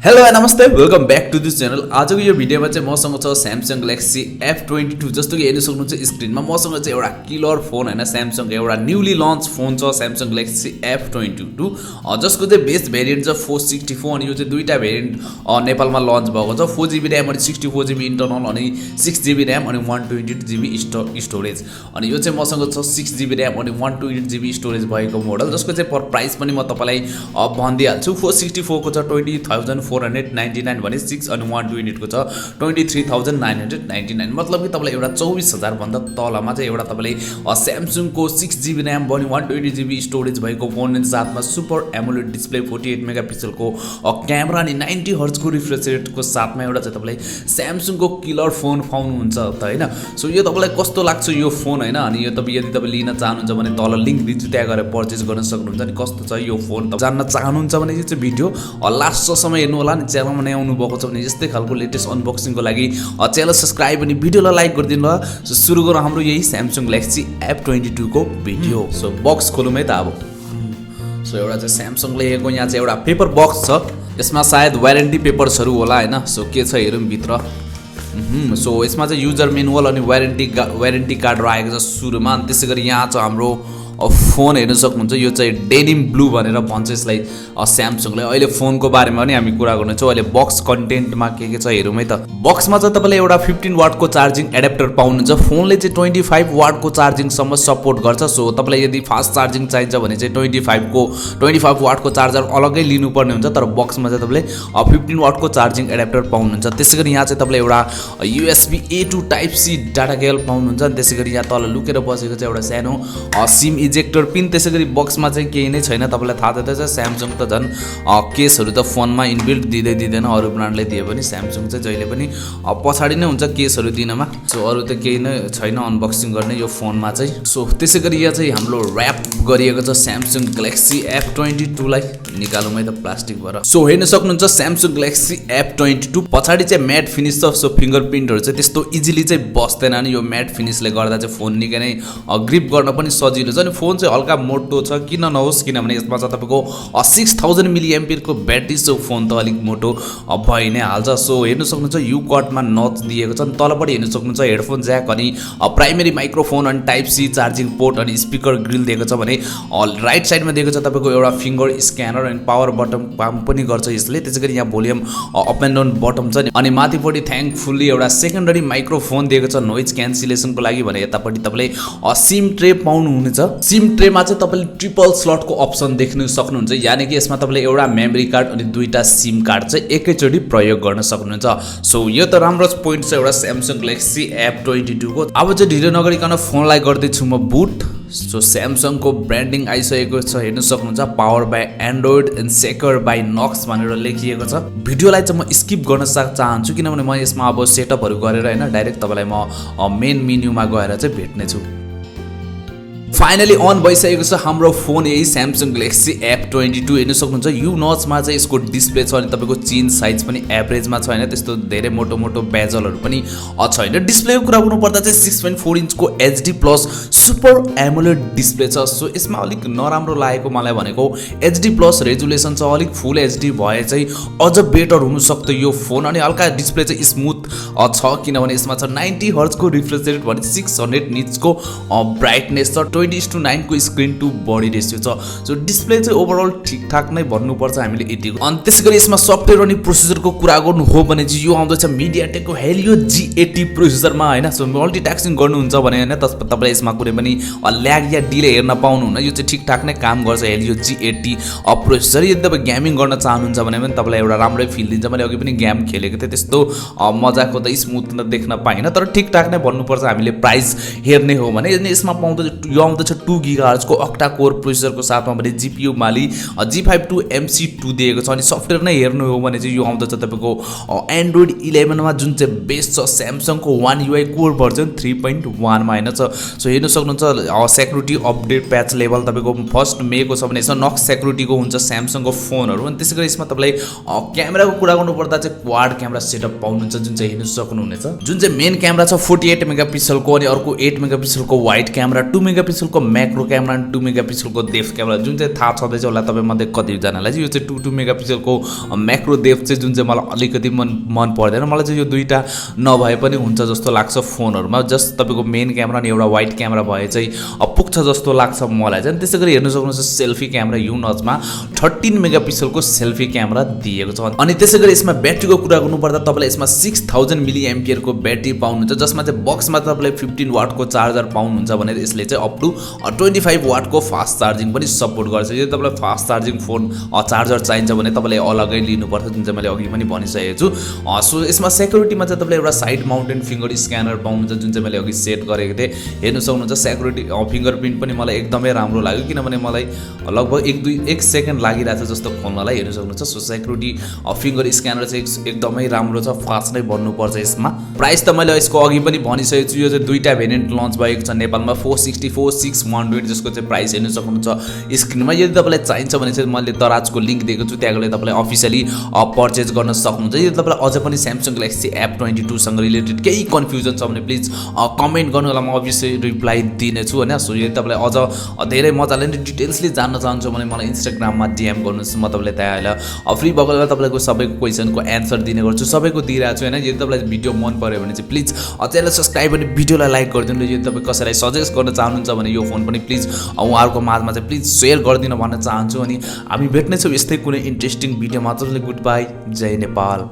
Hello and नमस्ते welcome back to this channel. आजको यो भिडियोमा चाहिँ मसँग छ स्यामसङ ग्यालेक्सी F22 जस्तो कि हेर्न सक्नुहुन्छ स्क्रिनमा। मसँग चाहिँ एउटा किलर फोन हैन, स्यामसङको एउटा न्यूली लन्च फोन छ स्यामसङ ग्यालेक्सी F22 जसको चाहिँ बेस भेरिएन्ट छ 464 अनि यो चाहिँ दुईटा भेरिएन्ट नेपालमा लन्च भएको छ। 4GB र्याम अनि 64GB इन्टरनल अनि 6GB र्याम अनि 128GB स्टोरेज। अनि यो चाहिँ मसँग छ 6GB र्याम अनि 128GB स्टोरेज भएको मोडल जसको चाहिँ पर प्राइस पनि म तपाईलाई भनिदिइहाल्छु। 464 को छ 20,499 भने 6 अनि 128 को छ 23,999 मतलब कि तपाईलाई एउटा 24,000 भन्दा तलमा चाहिँ एउटा तपाईले स्यामसङ को 6GB र्याम अनि 128GB स्टोरेज भएको फोन साथमा सुपर एमोलेड डिस्प्ले 48 मेगापिक्सल को क्यामेरा अनि 90 हर्ट्ज को रिफ्रेश रेट को साथमा एउटा चाहिँ तपाईले स्यामसङ को किलर फोन पाउनुहुन्छ त हैन। सो यो तपाईलाई कस्तो लाग्छ यो फोन हैन, अनि यो तपाईँ यदि तपाईँ लिन चाहनुहुन्छ भने तल लिंक दिन्छु, त्यहाँ गएर पर्चेज गर्न सक्नुहुन्छ। अनि कस्तो छ यो फोन त जान्न चाहनुहुन्छ भने यो चाहिँ भिडियो लास्टसम्म हेर्नु होला। अनि च्यानलमा नयाँ आउनु भएको छ भने यस्तै खालको लेटेस्ट अनबक्सिङको लागि च्यानल सब्स्क्राइब अनि भिडियोलाई लाइक गरिदिनु होला। सो सुरु गरौँ हाम्रो यही स्यामसङ ग्यालेक्सी F22 को भिडियो। सो बक्स खोलौँ है त अब। सो एउटा चाहिँ स्यामसङले लिएको यहाँ चाहिँ एउटा पेपर बक्स छ, यसमा सायद वारेन्टी पेपर्सहरू होला हैन। सो के छ हेरौँ भित्र। सो यसमा चाहिँ युजर म्यानुअल अनि वारेन्टी कार्ड रहेको छ सुरुमा। अनि त्यसैगरी यहाँ छ हाम्रो फोन हेर्न सक्नुहुन्छ। यो चाहिँ डेनिम ब्लू भनेर भन्छ यसलाई स्यामसङले। अहिले फोनको बारेमा पनि हामी कुरा गर्नेछौँ। अहिले बक्स कन्टेन्टमा के छ हेरौँ है त। बक्समा चाहिँ तपाईँले एउटा 15 वाटको चार्जिङ एडाप्टर पाउनुहुन्छ। फोनले चाहिँ 25 वाटको चार्जिङसम्म सपोर्ट गर्छ। सो तपाईँलाई यदि फास्ट चार्जिङ चाहिन्छ भने चाहिँ 25 वाटको चार्जर अलग्गै लिनुपर्ने हुन्छ, तर बक्समा चाहिँ तपाईँले 15 वाटको चार्जिङ एडाप्टर पाउनुहुन्छ। त्यसैगरी यहाँ चाहिँ तपाईँले एउटा USB A to Type C data cable पाउनुहुन्छ। अनि त्यसैगरी यहाँ तल लुकेर बसेको चाहिँ एउटा सानो सिम इजेक्टर पिन। त्यसैगरी बक्समा चाहिँ केही नै छैन। तपाईलाई थाहा छ स्यामसङ त झन् केसहरू त फोनमा इनबिल्ट दिँदैन, अरू ब्रान्डले दिए पनि स्यामसङ चाहिँ जहिले पनि पछाडि नै हुन्छ केसहरू दिनमा। सो अरू त केही नै छैन अनबक्सिङ गर्ने यो फोनमा चाहिँ। सो त्यसैगरी यहाँ चाहिँ हाम्रो र्याप गरिएको छ स्यामसङ ग्यालेक्सी F22 लाई। निकालौँ है त प्लास्टिकबाट। सो हेर्न सक्नुहुन्छ स्यामसङ ग्यालेक्सी F22 पछाडि चाहिँ म्याट फिनिस छ। सो फिङ्गरप्रिन्टहरू चाहिँ त्यस्तो इजिली चाहिँ बस्दैन नि यो म्याट फिनिसले गर्दा चाहिँ फोन निकै नै ग्रिप गर्न पनि सजिलो छ। अनि फोन चाहिँ हल्का मोटो छ किन नहोस्, किनभने यसमा चाहिँ तपाईँको 6000 mAh को ब्याट्री छ। फोन त अलिक मोटो भइ नै हाल्छ। सो हेर्न सक्नुहुन्छ यु कटमा नच दिएको छ। अनि तलपट्टि हेर्न सक्नुहुन्छ हेडफोन ज्याक अनि प्राइमेरी माइक्रोफोन अनि टाइप सी चार्जिङ पोर्ट अनि स्पिकर ग्रिल दिएको छ भने राइट साइडमा दिएको छ तपाईँको एउटा फिङ्गर स्क्यानर अनि पावर बटन काम पनि गर्छ यसले। त्यसैगरी यहाँ volume up and down button छ अनि माथिपट्टि थ्याङ्कफुल्ली एउटा सेकेन्डरी माइक्रोफोन दिएको छ नोइज क्यान्सलेसनको लागि भने यतापट्टि तपाईँले सिम ट्रे पाउनुहुनेछ। सिम ट्रेमा चाहिँ तपाईँले ट्रिपल स्लटको अप्सन देख्न सक्नुहुन्छ, यानि कि यसमा तपाईँले एउटा मेमोरी कार्ड अनि दुईटा सिम कार्ड चाहिँ एकैचोटि प्रयोग गर्न सक्नुहुन्छ। सो यो त राम्रो पोइन्ट छ एउटा स्यामसङ ग्यालेक्सी F22 को। अब चाहिँ ढिलो नगरिकन फोनलाई गर्दैछु म बुट। सो स्यामसङको ब्रान्डिङ आइसकेको छ हेर्न सक्नुहुन्छ, पावर बाई एन्ड्रोइड एन्ड सेकर बाई नक्स भनेर लेखिएको छ। भिडियोलाई चाहिँ म स्किप गर्न चाहन्छु किनभने म यसमा अब सेटअपहरू गरेर हैन डाइरेक्ट तपाईँलाई म मेन मेन्युमा गएर चाहिँ भेट्नेछु। फाइनली अन भइसकेको छ हाम्रो फोन यही स्यामसङ ग्यालेक्सी F22 हेर्न सक्नुहुन्छ। यु नचमा चाहिँ यसको डिस्प्ले छ अनि तपाईँको चिन साइज पनि एभरेजमा छ हैन, त्यस्तो धेरै मोटो मोटो बेजलहरू पनि छैन। डिस्प्लेको कुरा गर्नुपर्दा चाहिँ 6.4 इन्चको HD plus super AMOLED display छ। सो यसमा अलिक नराम्रो लागेको मलाई भनेको HD प्लस रेजुलेसन छ, अलिक फुल HD भए चाहिँ अझ बेटर हुनसक्थ्यो यो फोन। अनि हल्का डिस्प्ले चाहिँ स्मुथ छ किनभने यसमा छ 90 हर्ट्जको रिफ्रेश रेट भने 600 निट्सको ब्राइटनेस छ, 20:9 को स्क्रिन टु बडी रेसियो छ। सो डिस्प्ले चाहिँ ओभरअल ठिकठाक नै भन्नुपर्छ हामीले यतिको। अनि त्यसैगरी यसमा सफ्टवेयर अनि प्रोसेसरको कुरा गर्नु हो भने चाहिँ यो आउँदैछ मिडियाटेकको हेलियो G80 प्रोसेसरमा हैन। सो मल्टिटास्किङ गर्नुहुन्छ भने हैन तपाईले यसमा कुनै पनि ल्याग या डिले हेर्न पाउनुहुन्न। यो चाहिँ ठिकठाक नै काम गर्छ हेलियो G80 प्रोसेसर। यदि तपाईँ गेमिङ गर्न चाहनुहुन्छ भने पनि तपाईँलाई एउटा राम्रै फिल दिन्छ। मैले अघि पनि गेम खेलेको थिएँ, त्यस्तो मजाको त स्मुथ देख्न पाइनँ, तर ठिकठाक नै भन्नुपर्छ हामीले प्राइस हेर्ने हो भने। यसमा पाउँदा यो आउँदछ 2 GHz को अक्टा कोर प्रोसेसरको साथमा भने GPU माली G52 MC2 दिएको छ। अनि सफ्टवेयर नै हेर्नु हो भने चाहिँ यो आउँदछ तपाईँको एन्ड्रोइड 11 मा जुन चाहिँ बेस छ स्यामसङको OneUI कोर भर्जन 3.1 मा हैन। सो हेर्न सक्नुहुन्छ सेक्युरिटी अपडेट प्याच लेभल तपाईँको 1 मे को छ भने यसमा नक्स सेक्युरिटीको हुन्छ स्यामसङको फोनहरू। अनि त्यसैगरी यसमा तपाईँलाई क्यामेराको कुरा गर्नुपर्दा चाहिँ क्वाड क्यामेरा सेटअप पाउनुहुन्छ जुन चाहिँ हेर्न सक्नुहुनेछ। जुन चाहिँ मेन क्यामेरा छ 48 मेगापिक्सलको अनि अर्को 8 मेगापिक्सलको वाइड क्यामेरा, 2 मेगापिक्सल मेगापिक्सलको म्याक्रो क्यामेरा अनि 2 मेगापिक्सलको डेप्थ क्यामेरा जुन चाहिँ थाहा छँदैछ होला तपाईँमध्ये कतिजनालाई चाहिँ यो चाहिँ 2 मेगापिक्सलको म्याक्रो डेप्थ चाहिँ जुन चाहिँ मलाई अलिकति मन पर्दैन। मलाई चाहिँ यो दुईटा नभए पनि हुन्छ जस्तो लाग्छ फोनहरूमा। जस्ट तपाईँको मेन क्यामेरा अनि एउटा वाइड क्यामेरा भए चाहिँ पुग्छ जस्तो लाग्छ मलाई चाहिँ। त्यसै गरी हेर्न सक्नुहुन्छ सेल्फी क्यामेरा युनजमा 13 मेगापिक्सलको सेल्फी क्यामेरा दिएको छ। अनि त्यसै गरी यसमा ब्याट्रीको कुरा गर्नुपर्दा तपाईँले यसमा 6000 मिली एम्पियरको ब्याट्री पाउनुहुन्छ, जसमा चाहिँ बक्समा तपाईँले 15 वाटको चार्जर पाउनुहुन्छ भने यसले चाहिँ अप टु 25 वाटको फास्ट चार्जिङ पनि सपोर्ट गर्छ। यदि तपाईँलाई फास्ट चार्जिङ फोन चार्जर चाहिन्छ भने तपाईँले अलग्गै लिनुपर्छ, जुन चाहिँ मैले अघि पनि भनिसकेको छु। सो यसमा सेक्युरिटीमा चाहिँ तपाईँले एउटा साइड माउन्टेन फिङ्गर स्क्यानर पाउनुहुन्छ, जुन चाहिँ मैले अघि सेट गरेको थिएँ। हेर्नु सक्नुहुन्छ सेक्युरिटी फिङ्गरप्रिन्ट पनि मलाई एकदमै राम्रो लाग्यो, किनभने मलाई लगभग 1 सेकेन्ड लागिरहेको छ जस्तो खोल्नलाई। हेर्नु सक्नुहुन्छ सो सेक्युरिटी फिङ्गर स्क्यानर चाहिँ एकदमै राम्रो छ, फास्ट नै भन्नुपर्छ यसमा। प्राइस त मैले यसको अघि पनि भनिसकेको छु। यो चाहिँ दुईटा भेरिएन्ट लन्च भएको छ नेपालमा, 464, 628 जसको चाहिँ प्राइस हेर्नु सक्नुहुन्छ स्क्रिनमा। यदि तपाईँलाई चाहिन्छ भने चाहिँ मैले दराजको लिङ्क दिएको छु, त्यहाँ गएर तपाईँले अफिसियली पर्चेज गर्न सक्नुहुन्छ। यदि तपाईँलाई अझ पनि स्यामसङ ग्यालेक्सी F22 सँग रिलेटेड केही कन्फ्युजन छ भने प्लिज कमेन्ट गर्नु होला, म अभियसली रिप्लाई दिनेछु होइन। सो यदि तपाईँलाई अझ धेरै मजाले नै डिटेल्सली जान्न चाहन्छ भने मलाई इन्स्टाग्राममा DM गर्नुहोस्, म तपाईँलाई त्यहाँ अहिले फ्री भएको बेला तपाईँको सबैको क्वेसनको एन्सर दिने गर्छु, सबैको दिइरहेको छु होइन। यदि तपाईँलाई भिडियो मन पऱ्यो भने चाहिँ प्लिज च्यानल सब्सक्राइब अनि भिडियोलाई लाइक गरिदिनु। यदि तपाईँ कसैलाई सजेस्ट गर्न चाहनुहुन्छ भने यो फोन पनि प्लिज उहाँहरूको माझमा चाहिँ प्लिज सेयर गरिदिनु भन्न चाहन्छु। अनि हामी भेट्नेछौँ यस्तै कुनै इन्ट्रेस्टिङ भिडियोमा। Good by, Jay Nepal.